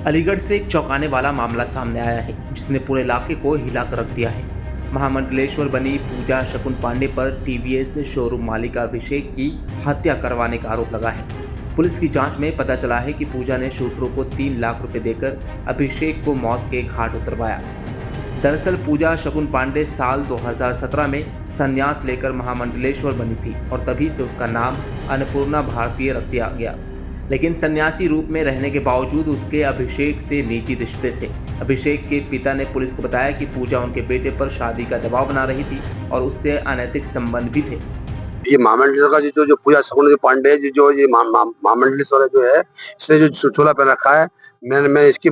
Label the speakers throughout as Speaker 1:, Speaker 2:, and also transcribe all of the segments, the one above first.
Speaker 1: अलीगढ़ से एक चौंकाने वाला मामला सामने आया है जिसने पूरे इलाके को हिला कर रख दिया है। महामंडलेश्वर बनी पूजा शकुन पांडे पर टीवीएस शोरूम मालिक अभिषेक की हत्या करवाने का आरोप लगा है। पुलिस की जांच में पता चला है कि पूजा ने शूटरों को 3 लाख रुपए देकर अभिषेक को मौत के घाट उतरवाया। दरअसल पूजा शकुन पांडे साल 2017 में संन्यास लेकर महामंडलेश्वर बनी थी और तभी से उसका नाम अन्नपूर्णा भारती रख दिया गया। लेकिन सन्यासी रूप में रहने के बावजूद उसके अभिषेक से निजी रिश्ते थे। अभिषेक के पिता ने पुलिस को बताया कि पूजा उनके बेटे पर शादी का दबाव बना रही थी और उससे अनैतिक संबंध भी थे।
Speaker 2: ये महामंडलेश्वर का जो पूजा शकुन पांडे जो ये महामंडलेश्वर जो है, इसने जो चोला पहन रखा है, मैंने इसकी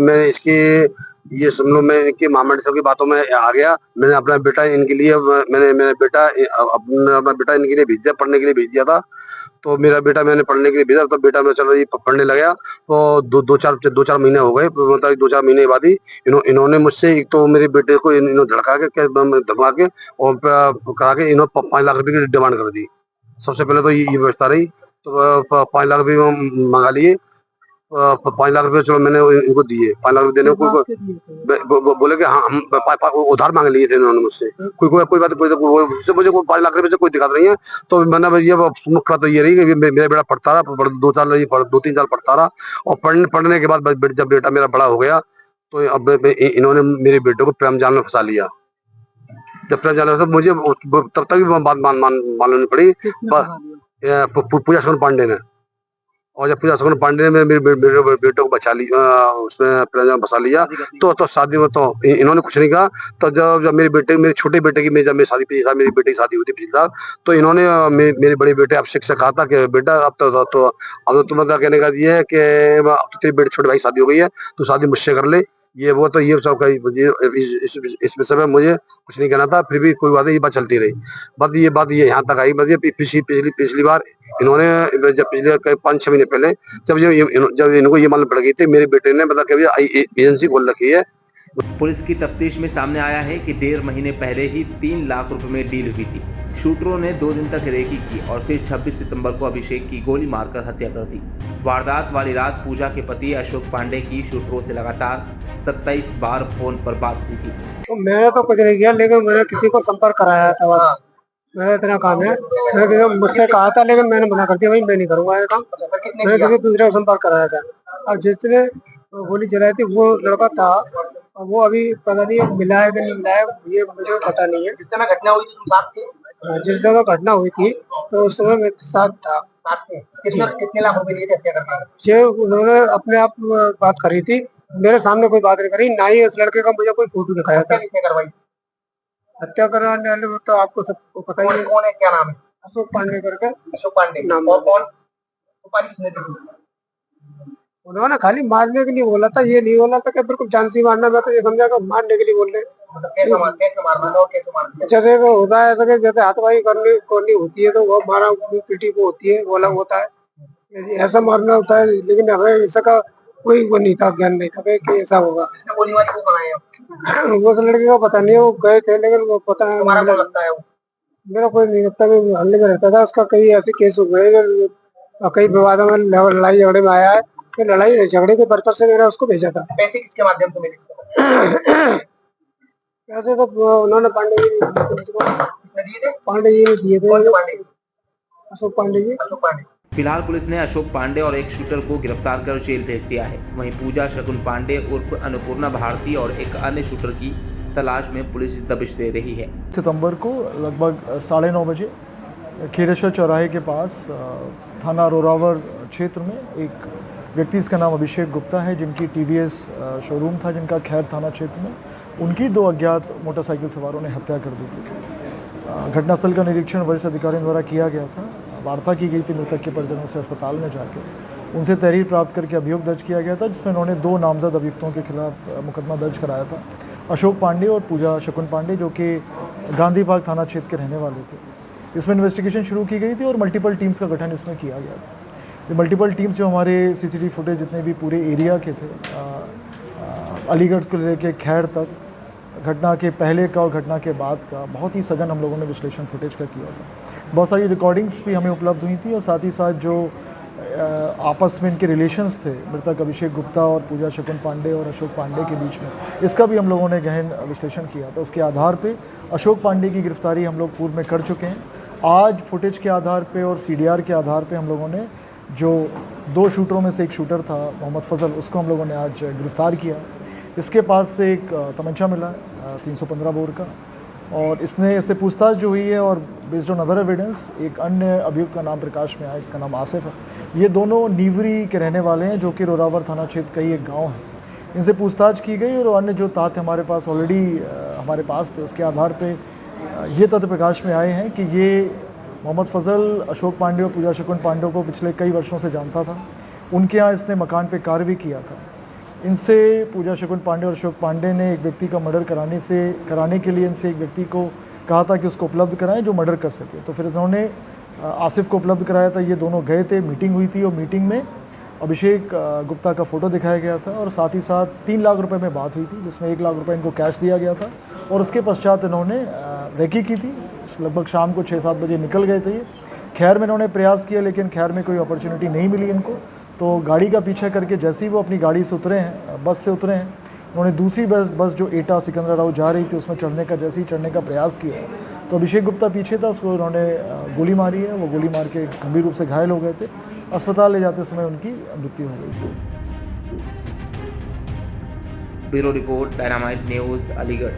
Speaker 2: ये सुन लो, मैं इनकी महामंडलेश्वर की बातों में आ गया। मैंने अपना बेटा इनके लिए मैंने अपना बेटा इनके लिए भेज दिया, पढ़ने के लिए भेज दिया था। तो मेरा बेटा मैंने पढ़ने के लिए भेजा, तो बेटा मैं चलो ये पढ़ने लगा। तो दो चार महीने हो गए, मतलब 2-4 महीने बाद ही इन्होंने मुझसे एक तो मेरे बेटे को इन्होंने धमका के और करा के इन्होंने 5 लाख रुपए की डिमांड कर दी। सबसे पहले तो ये व्यवस्था रही, तो 5 लाख रुपए मंगा लिए। 5 लाख रुपए चलो मैंने इनको दिए। 5 लाख रुपए देने को बोले कि हाँ हम उधार मांग लिए थे इन्होंने मुझसे। कोई बात मुझे 5 लाख रुपए से कोई दिक्कत नहीं है। तो मैंने ये मुख्य तो ये रही कि मेरा बेटा पढ़ता रहा, 2-3 साल पढ़ता रहा, और पढ़ने के बाद जब बेटा मेरा बड़ा हो गया तो अब इन्होंने मेरे बेटे को प्रेम जाल में फंसा लिया। जब प्रेम जाल में मुझे तब तक भी बात मालूम पड़ी पूजा शकुन पांडे ने। और जब पूजा शकुन पांडे ने मेरे बेटे को बचा लिया, उसमें प्रेम जाल में फंसा लिया, तो शादी में तो इन्होंने कुछ नहीं कहा। तो जब मेरे छोटे बेटे की जब मेरी शादी मेरी बेटे की शादी हुई थी पिछली साल, तो इन्होंने मेरे बड़े बेटे अभिषेक से कहा था कि बेटा अब तो तुम्हारा कहने का ये है कि अब तो तेरे बेटे छोटे भाई शादी हो गई है, तू शादी मुझसे कर ले। ये वो तो ये सब इस विषय में मुझे कुछ नहीं कहना था, फिर भी कोई बात नहीं, ये बात चलती रही। बात ये यहाँ तक आई। पिछली बार इन्होंने जब पिछले 5-6 महीने पहले जब इनको ये मालूम पड़ गई थी, मेरे बेटे ने मतलब कि एजेंसी खोल रखी है।
Speaker 1: पुलिस की तफ्तीश में सामने आया है कि 1.5 महीने पहले ही 3 लाख रुपए में डील हुई थी। शूटरों ने 2 दिन तक रेकी की और फिर 26 सितंबर को अभिषेक की गोली मारकर हत्या कर दी। वारदात वाली रात पूजा के पति अशोक पांडे की शूटरों से लगातार 27 बार फोन पर बात हुई थी।
Speaker 3: तो मैंने तो कुछ नहीं किया, लेकिन मैंने किसी को संपर्क कराया था बस। मेरा इतना काम है। मैंने मुझसे कहा था, लेकिन मैंने मना कर दिया, भाई मैं नहीं करूंगा ये काम। मैंने किसी दूसरे को संपर्क कराया था, और जिसने गोली चलाई थी वो लड़का था। वो अभी पता नहीं मिला है कि नहीं मिला है, ये मुझे पता नहीं है। जिस समय घटना हुई थी जिस जगह घटना हुई थी तो उस समय मेरे साथ था। कितने लाख रुपए लिए थे हत्या करने? उन्होंने अपने आप बात करी थी, मेरे सामने कोई बात नहीं करी, ना ही उस लड़के का मुझे कोई फोटो दिखाया था। हत्या करवाने वाले तो आपको सबको पता ही है। कौन है, क्या नाम है? अशोक पांडे करके। अशोक पांडे नाम। और कौन? उन्होंने खाली मारने के लिए बोला था, ये नहीं बोला था कि बिल्कुल जान से मारना। मैं तो ये समझा कि मारने के लिए बोल रहे। कैसे मारना? जैसे वो होता है जैसे हाथवाई करनी होती है तो वो मारा पीटी को होती है, वो अलग होता है। ऐसा मारना होता है, लेकिन हमें ऐसा का कोई वो नहीं था, ज्ञान नहीं था कि ऐसा होगा। वो लड़के का पता नहीं, वो गए थे लेकिन वो पता नहीं। मेरा कोई नहीं लगता, हल्ले में रहता था। उसका कई ऐसे केस हो गए, कई विवादों में लड़ाई झगड़े में आया है। फिर लड़ाई झगड़े के पर्पज से मैंने उसको भेजा था। पैसे किसके माध्यम से मिले? पैसे तो उन्होंने पांडे जी ने दिए थे। अशोक पांडे जी।
Speaker 1: फिलहाल पुलिस ने अशोक पांडे और एक शूटर को गिरफ्तार कर जेल भेज दिया है। वहीं पूजा शकुन पांडे उर्फ अन्नपूर्णा भारती और एक अन्य शूटर की तलाश में पुलिस दबिश दे रही है।
Speaker 4: सितंबर को लगभग 9:30 बजे खीरेश्वर चौराहे के पास थाना रोरावर क्षेत्र में एक व्यक्ति, इसका नाम अभिषेक गुप्ता है, जिनकी टीवीएस शोरूम था, जिनका खैर थाना क्षेत्र में, उनकी 2 अज्ञात मोटरसाइकिल सवारों ने हत्या कर दी थी। घटनास्थल का निरीक्षण वरिष्ठ अधिकारियों द्वारा किया गया था। वार्ता की गई थी मृतक के परिजनों से अस्पताल में जाकर। उनसे तहरीर प्राप्त करके अभियोग दर्ज किया गया था, जिसमें उन्होंने 2 नामजद अभियुक्तों के खिलाफ मुकदमा दर्ज कराया था, अशोक पांडे और पूजा शकुन पांडे, जो कि गांधी बाग थाना क्षेत्र के रहने वाले थे। इसमें इन्वेस्टिगेशन शुरू की गई थी और मल्टीपल टीम्स का गठन इसमें किया गया था। ये मल्टीपल टीम्स जो हमारे सीसीटीवी फुटेज जितने भी पूरे एरिया के थे, अलीगढ़ को लेकर खैर तक, घटना के पहले का और घटना के बाद का बहुत ही सघन हम लोगों ने विश्लेषण फुटेज का किया था। बहुत सारी रिकॉर्डिंग्स भी हमें उपलब्ध हुई थी और साथ ही साथ जो आपस में इनके रिलेशंस थे मृतक अभिषेक गुप्ता और पूजा शकुन पांडे और अशोक पांडे के बीच में, इसका भी हम लोगों ने गहन विश्लेषण किया था। उसके आधार पे अशोक पांडे की गिरफ्तारी हम लोग पूर्व में कर चुके हैं। आज फुटेज के आधार पे और सीडीआर के आधार पे हम लोगों ने जो 2 शूटरों में से एक शूटर था मोहम्मद फजल, उसको हम लोगों ने आज गिरफ्तार किया। इसके पास से एक तमंचा मिला 315 बोर का, और इससे पूछताछ जो हुई है और बेस्ड ऑन अदर एविडेंस एक अन्य अभियुक्त का नाम प्रकाश में आया, इसका नाम आसिफ है। ये दोनों नीवरी के रहने वाले हैं जो कि रोरावर थाना क्षेत्र का ही एक गांव है। इनसे पूछताछ की गई और अन्य जो तथ्य हमारे पास ऑलरेडी हमारे पास थे, उसके आधार पे ये तथ्य प्रकाश में आए हैं कि ये मोहम्मद फजल अशोक पांडे और पूजा शकुन पांडे को पिछले कई वर्षों से जानता था। उनके यहाँ इसने मकान पे कार्य भी किया था। इनसे पूजा शकुन पांडे और अशोक पांडे ने एक व्यक्ति का मर्डर कराने के लिए इनसे एक व्यक्ति को कहा था कि उसको उपलब्ध कराएं जो मर्डर कर सके। तो फिर इन्होंने आसिफ को उपलब्ध कराया था। ये दोनों गए थे, मीटिंग हुई थी और मीटिंग में अभिषेक गुप्ता का फ़ोटो दिखाया गया था और साथ ही साथ 3 लाख रुपए में बात हुई थी, जिसमें 1 लाख रुपए इनको कैश दिया गया था और उसके पश्चात इन्होंने रेकी की थी। लगभग शाम को 6-7 बजे निकल गए थे ये। खैर में इन्होंने प्रयास किया लेकिन खैर में कोई अपॉर्चुनिटी नहीं मिली इनको। तो गाड़ी का पीछा करके जैसे ही वो अपनी गाड़ी से उतरे हैं, बस से उतरे हैं, उन्होंने दूसरी बस जो एटा सिकंदराबाद जा रही थी उसमें चढ़ने का प्रयास किया। तो अभिषेक गुप्ता पीछे था, उसको उन्होंने गोली मारी है। वो गोली मार के गंभीर रूप से घायल हो गए थे। अस्पताल ले जाते समय उनकी मृत्यु हो गई।
Speaker 1: Bureau report, dynamite news, Aligarh.